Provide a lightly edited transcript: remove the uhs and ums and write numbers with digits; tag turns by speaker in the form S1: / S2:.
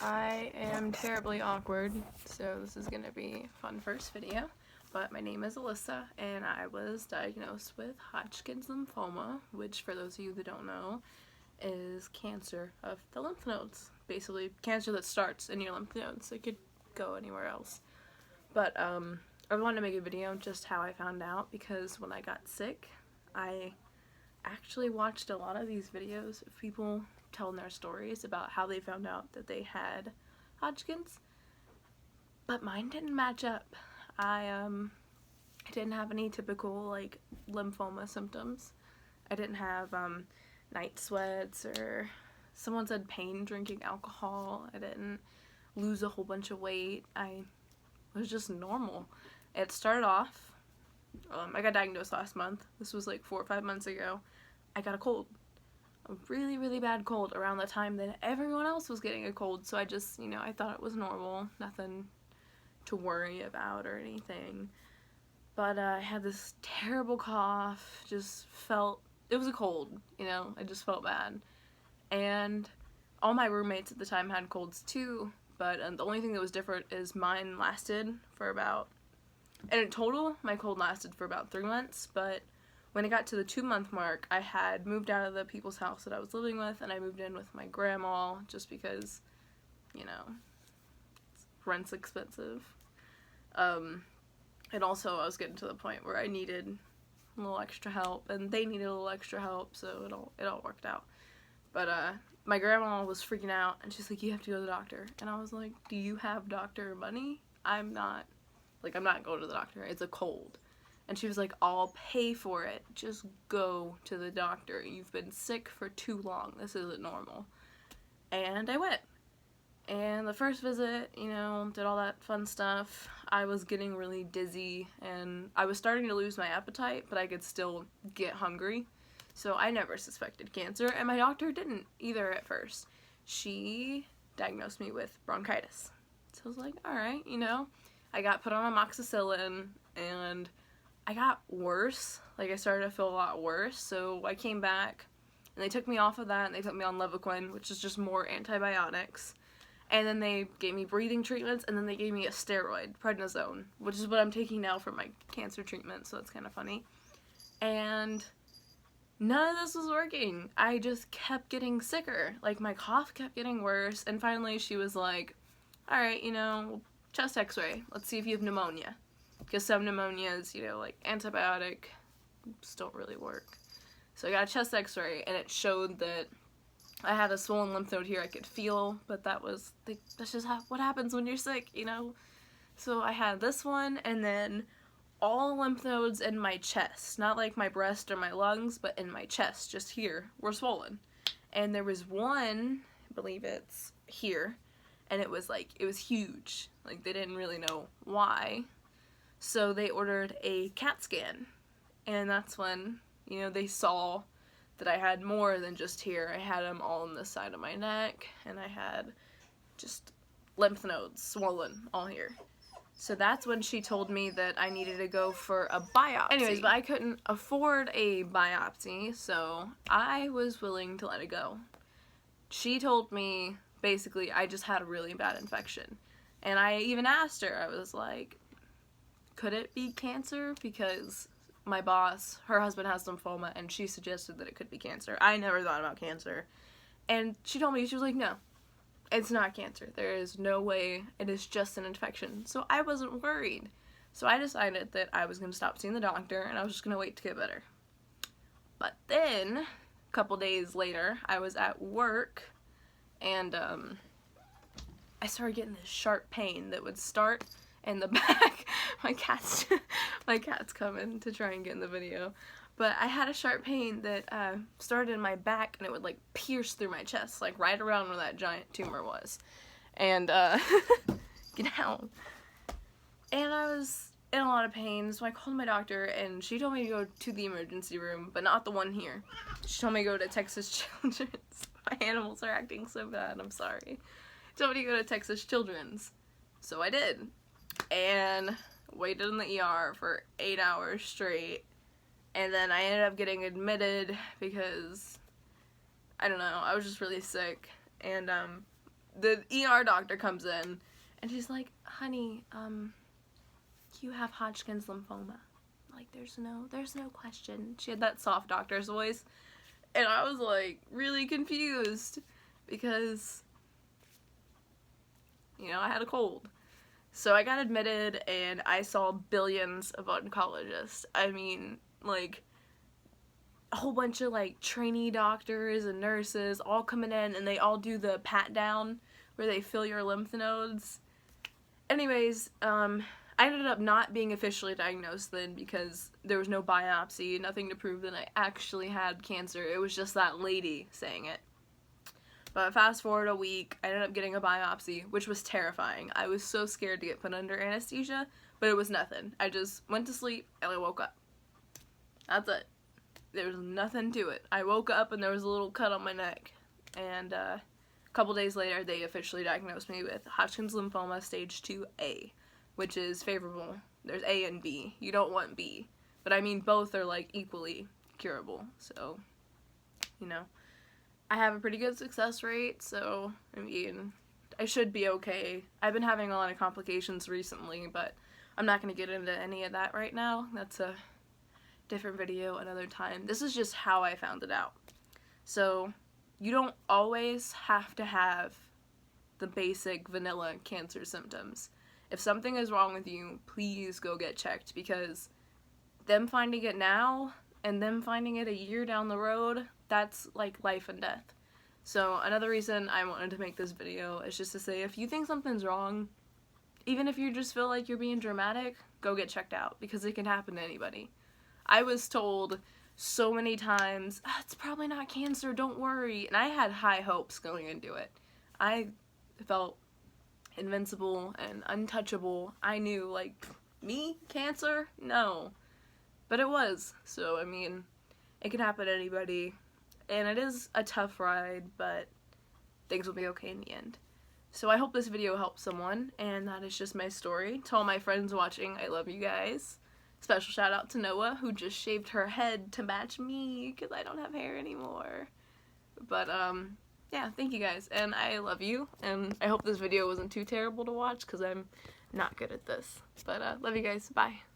S1: I am terribly awkward, so this is gonna be a fun first video. But my name is Alyssa, and I was diagnosed with Hodgkin's lymphoma, which, for those of you that don't know, is cancer of the lymph nodes. Basically, cancer that starts in your lymph nodes. It could go anywhere else. But I wanted to make a video just how I found out, because when I got sick, I actually watched a lot of these videos of people telling their stories about how they found out that they had Hodgkin's, but mine didn't match up. I didn't have any typical like lymphoma symptoms. I didn't have night sweats, or someone said pain drinking alcohol. I didn't lose a whole bunch of weight. I was just normal. It started off, I got diagnosed last month. This was like 4 or 5 months ago. I got a cold. A really, really bad cold around the time that everyone else was getting a cold, so I just, I thought it was normal, nothing to worry about or anything. But I had this terrible cough, it was a cold, I just felt bad. And all my roommates at the time had colds too, but the only thing that was different is mine lasted for about, and in total, my cold lasted for about 3 months, but when it got to the 2-month mark, I had moved out of the people's house that I was living with, and I moved in with my grandma just because, rent's expensive. And also I was getting to the point where I needed a little extra help, and they needed a little extra help, so it all worked out. But my grandma was freaking out, and she's like, "You have to go to the doctor." And I was like, "Do you have doctor money? I'm not going to the doctor. It's a cold." And she was like, "I'll pay for it. Just go to the doctor. You've been sick for too long. This isn't normal." And I went. And the first visit, did all that fun stuff. I was getting really dizzy, and I was starting to lose my appetite, but I could still get hungry. So I never suspected cancer, and my doctor didn't either at first. She diagnosed me with bronchitis. So I was like, alright, I got put on amoxicillin, and I got worse. Like, I started to feel a lot worse, so I came back, and they took me off of that, and they put me on Levaquin, which is just more antibiotics, and then they gave me breathing treatments, and then they gave me a steroid, prednisone, which is what I'm taking now for my cancer treatment, so that's kind of funny. And none of this was working. I just kept getting sicker. Like, my cough kept getting worse, and finally she was like, alright, chest x-ray, let's see if you have pneumonia. Because some pneumonias, like antibiotic, don't really work. So I got a chest x-ray, and it showed that I had a swollen lymph node here I could feel, but that's just what happens when you're sick, So I had this one, and then all lymph nodes in my chest, not like my breast or my lungs, but in my chest, just here, were swollen. And there was one, I believe it's here, and it was huge. Like, they didn't really know why. So they ordered a CAT scan, and that's when, they saw that I had more than just here. I had them all on the side of my neck, and I had just lymph nodes swollen all here. So that's when she told me that I needed to go for a biopsy. Anyways, but I couldn't afford a biopsy, so I was willing to let it go. She told me, basically, I just had a really bad infection. And I even asked her, I was like, could it be cancer? Because my boss, her husband has lymphoma, and she suggested that it could be cancer. I never thought about cancer. And she told me, she was like, no, it's not cancer. There is no way. It is just an infection. So I wasn't worried. So I decided that I was going to stop seeing the doctor, and I was just going to wait to get better. But then, a couple days later, I was at work, and I started getting this sharp pain that would start in the back. my cat's coming to try and get in the video. But I had a sharp pain that started in my back, and it would like pierce through my chest, like right around where that giant tumor was. And get out. And I was in a lot of pain, so I called my doctor, and she told me to go to the emergency room, but not the one here. She told me to go to Texas Children's. My animals are acting so bad, I'm sorry. She told me to go to Texas Children's. So I did. And waited in the ER for 8 hours straight, and then I ended up getting admitted because, I don't know, I was just really sick, and the ER doctor comes in, and she's like, honey, you have Hodgkin's lymphoma. Like, there's no question. She had that soft doctor's voice, and I was like really confused because, you know, I had a cold. So I got admitted, and I saw billions of oncologists. I mean, like, a whole bunch of, like, trainee doctors and nurses all coming in, and they all do the pat down where they feel your lymph nodes. Anyways, I ended up not being officially diagnosed then because there was no biopsy, nothing to prove that I actually had cancer. It was just that lady saying it. But fast forward a week, I ended up getting a biopsy, which was terrifying. I was so scared to get put under anesthesia, but it was nothing. I just went to sleep and I woke up. That's it. There was nothing to it. I woke up and there was a little cut on my neck. And a couple days later, they officially diagnosed me with Hodgkin's lymphoma stage 2A, which is favorable. There's A and B. You don't want B. But I mean, both are like equally curable. So, you know, I have a pretty good success rate, so, I mean, I should be okay. I've been having a lot of complications recently, but I'm not going to get into any of that right now. That's a different video another time. This is just how I found it out. So, you don't always have to have the basic vanilla cancer symptoms. If something is wrong with you, please go get checked, because them finding it now and them finding it a year down the road, that's like life and death. So another reason I wanted to make this video is just to say, if you think something's wrong, even if you just feel like you're being dramatic, go get checked out, because it can happen to anybody. I was told so many times, it's probably not cancer, don't worry, and I had high hopes going into it. I felt invincible and untouchable. I knew, like, me? Cancer? No. But it was. So, I mean, it can happen to anybody. And it is a tough ride, but things will be okay in the end. So I hope this video helps someone, and that is just my story. To all my friends watching, I love you guys. Special shout out to Noah, who just shaved her head to match me, because I don't have hair anymore. But, yeah, thank you guys, and I love you, and I hope this video wasn't too terrible to watch, because I'm not good at this. But, love you guys, bye.